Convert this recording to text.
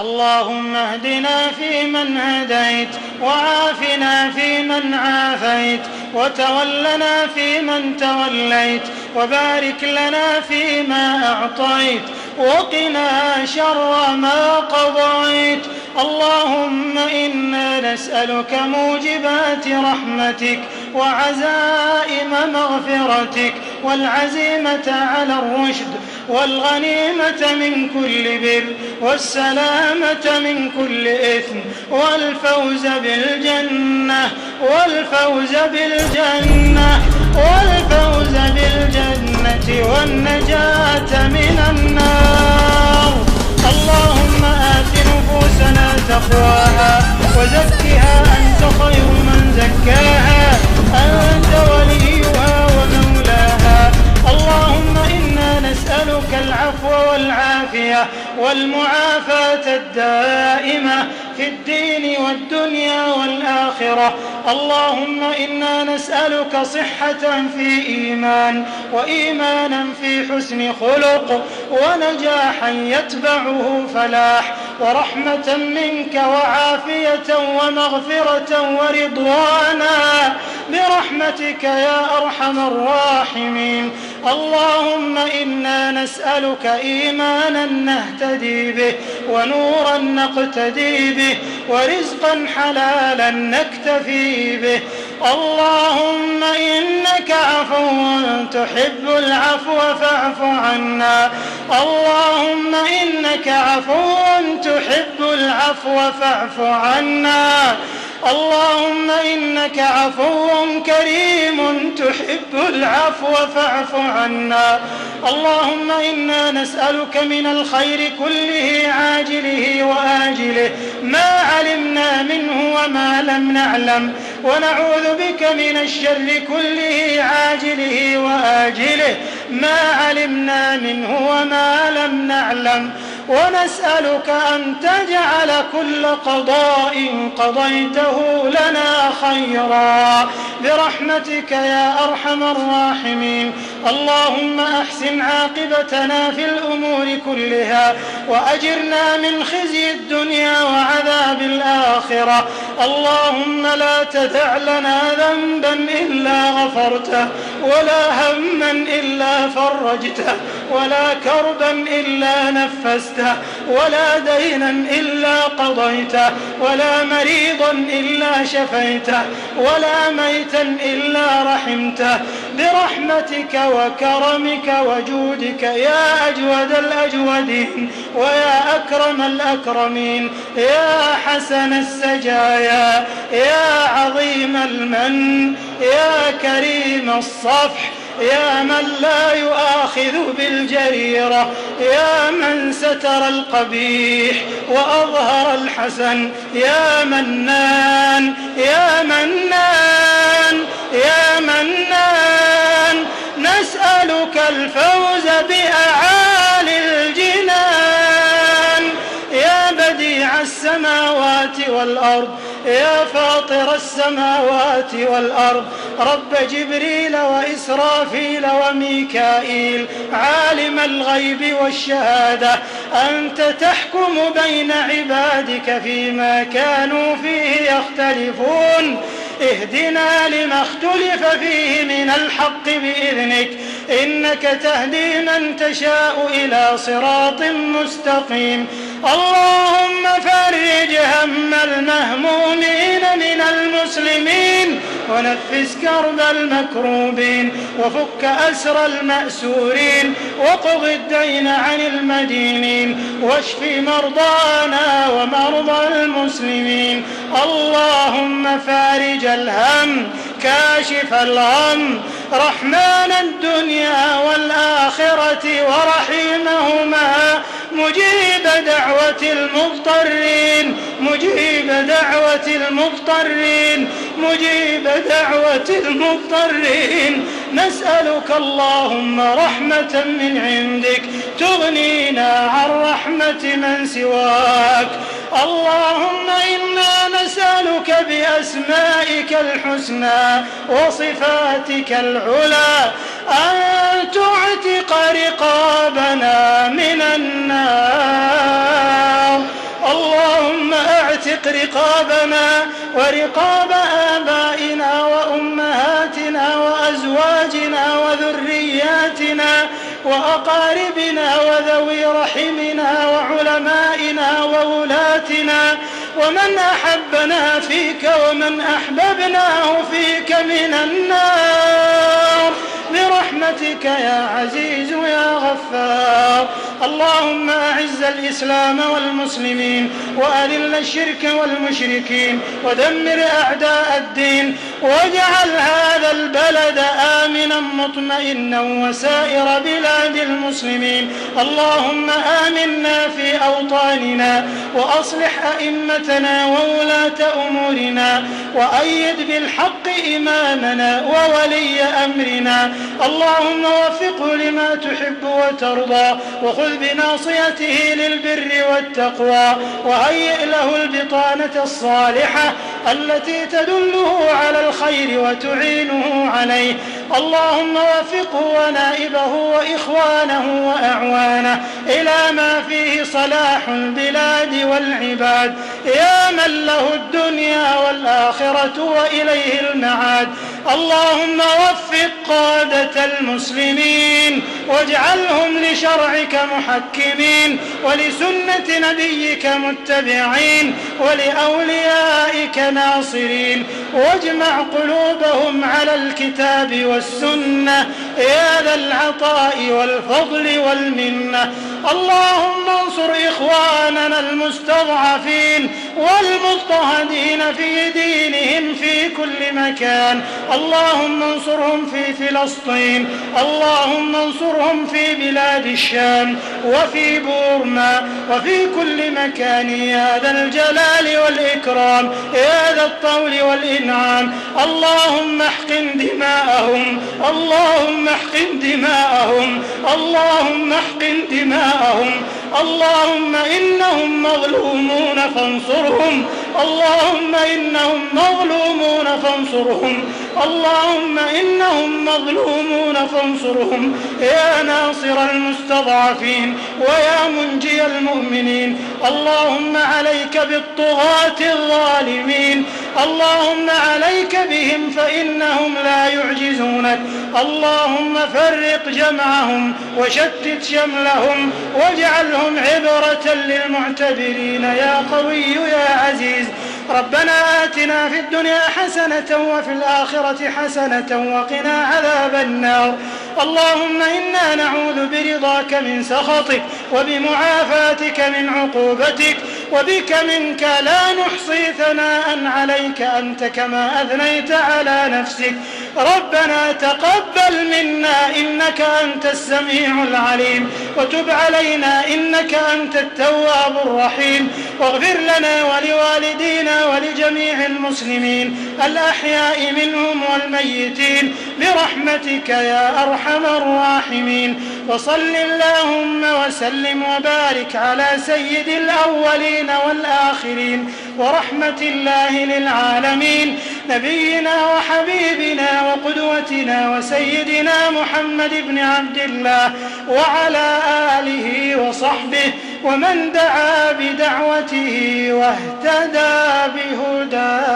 اللهم اهدنا فيمن هديت، وعافنا فيمن عافيت، وتولنا فيمن توليت، وبارك لنا فيما أعطيت، وقنا شر ما قضيت. اللهم إنا نسألك موجبات رحمتك وعزائم مغفرتك والعزيمة على الرشد والغنيمة من كل بر والسلامة من كل إثم والفوز بالجنة والنجاة من النار. اللهم آت نفوسنا تقواها وزكها أنت خير من زكاها، أنت وليها ومولاها. اللهم إنا نسألك العفو والعافية والمعافاة الدائمة في الدين والدنيا والآخرة. اللهم إنا نسألك صحة في إيمان، وإيمانا في حسن خلق، ونجاحا يتبعه فلاح، ورحمة منك وعافية ومغفرة ورضوانا برحمتك يا أرحم الراحمين. اللهم إنا نسألك إيمانا نهتدي به، ونورا نقتدي به، ورزقا حلالا نكتفي به. اللهم إنك عفو تحب العفو فاعف عنا. اللهم إنك عفو تحب العفو فاعف عنا. اللهم إنك عفو كريم تحب العفو فاعف عنا. اللهم إنا نسألك من الخير كله عاجله وآجله ما علمنا منه وما لم نعلم، ونعوذ بك من الشر كله عاجله وآجله ما علمنا منه وما لم نعلم، ونسألك أن تجعل كل قضاء قضيته لنا خيرا برحمتك يا أرحم الراحمين. اللهم أحسن عاقبتنا في الأمور كلها، وأجرنا من خزي الدنيا وعذاب الآخرة. اللهم لا تدع لنا ذنبا إلا غفرته، ولا هما إلا فرجته، ولا كربا إلا نفسته، ولا دينا إلا قضيته، ولا مريضا إلا شفيته، ولا ميتا إلا رحمته برحمتك وكرمك وجودك يا أجود الأجودين، ويا أكرم الأكرمين، يا حسن السجايا، يا عظيم المن، يا كريم الصفح، يا من لا يؤاخذ بالجريرة، يا من ستر القبيح وأظهر الحسن، يا منان يا منان يا منان. نسألك الفوز بأعالي الجنان، يا بديع السماوات والأرض، يا فاطر السماوات والأرض، رب جبريل وإسرافيل وميكائيل، عالم الغيب والشهادة، أنت تحكم بين عبادك فيما كانوا فيه يختلفون. اهدنا لما اختلف فيه من الحق بإذنك، إنك تهدي من تشاء إلى صراط مستقيم. اللهم فرج هم المهمومين من المسلمين، ونفس كرب المكروبين، وفك أسر المأسورين، وقض الدين عن المدينين، واشف مرضانا ومرضى المسلمين. اللهم فارج الهم، كاشف الغم، رحمن الدنيا والآخرة ورحيمهما، مجيب دعوة المضطرين، مجيب دعوة المضطرين، مجيب دعوة المضطرين. نسألك اللهم رحمة من عندك تغنينا عن رحمة من سواك. اللهم إنا نسألك بأسمائك الحسنى وصفاتك العلى أن تعتق رقابنا من النار. واعتق رقابنا ورقاب آبائنا وأمهاتنا وأزواجنا وذرياتنا وأقاربنا وذوي رحمنا وعلمائنا وولاتنا ومن أحبنا فيك ومن أحببناه فيك من النار برحمتك يا عزيز يا غفار. اللهم أعز الإسلام والمسلمين وأذل الشرك والمشركين ودمر أعداء الدين واجعل هذا البلد آمنا مطمئنا وسائر بلاد المسلمين. اللهم آمنا في أوطاننا وأصلح أئمتنا وولاة أمورنا وأيد بالحق إمامنا وولي أمرنا. اللهم وفقه لما تحب وترضى وخذ بناصيته للبر والتقوى وهيئ له البطانة الصالحة التي تدله على الخير وتعينه عليه. اللهم وفقه ونائبه وإخوانه وأعوانه إلى ما فيه صلاح البلاد والعباد يا من له الدنيا والآخرة وإليه المعاد. اللهم وفق قادة المسلمين واجعلهم لشرعك محكمين ولسنة نبيك متبعين ولأوليائك ناصرين واجمع قلوبهم على الكتاب والسنة يا ذا العطاء والفضل والمنة. اللهم انصر إخواننا المستضعفين والمضطهدين في دينهم في كل مكان. اللهم انصرهم في فلسطين، اللهم انصرهم في بلاد الشام وفي بورما وفي كل مكان يا ذا الجلال والإكرام يا ذا الطول والإنعام. اللهم احقن دماءهم، اللهم احقن دماءهم، اللهم احقن دماءهم. اللهم إنهم مظلومون فانصرهم، اللهم إنهم مظلومون فانصرهم، اللهم إنهم مظلومون فانصرهم يا ناصر المستضعفين ويا منجي المؤمنين. اللهم عليك بالطغاة الظالمين، اللهم عليك بهم فإنهم لا يعجزونك. اللهم فرق جمعهم وشتت شملهم واجعلهم عبرة للمعتبرين يا قوي يا عزيز. ربنا آتنا في الدنيا حسنة وفي الآخرة حسنة وقنا عذاب النار. اللهم إنا نعوذ برضاك من سخطك وبمعافاتك من عقوبتك وبك منك لا نحصي ثناء عليك أنت كما أثنيت على نفسك. ربنا تقبل منا إنك أنت السميع العليم وتب علينا إنك أنت التواب الرحيم واغفر لنا ولوالدينا ولجميع المسلمين الأحياء منهم والميتين برحمتك يا أرحم الراحمين. وصل اللهم وسلم وبارك على سيد الأولين والآخرين ورحمة الله للعالمين نبينا وحبيبنا وقدوتنا وسيدنا محمد بن عبد الله وعلى آله وصحبه ومن دعا بدعوته واهتدى بهداه.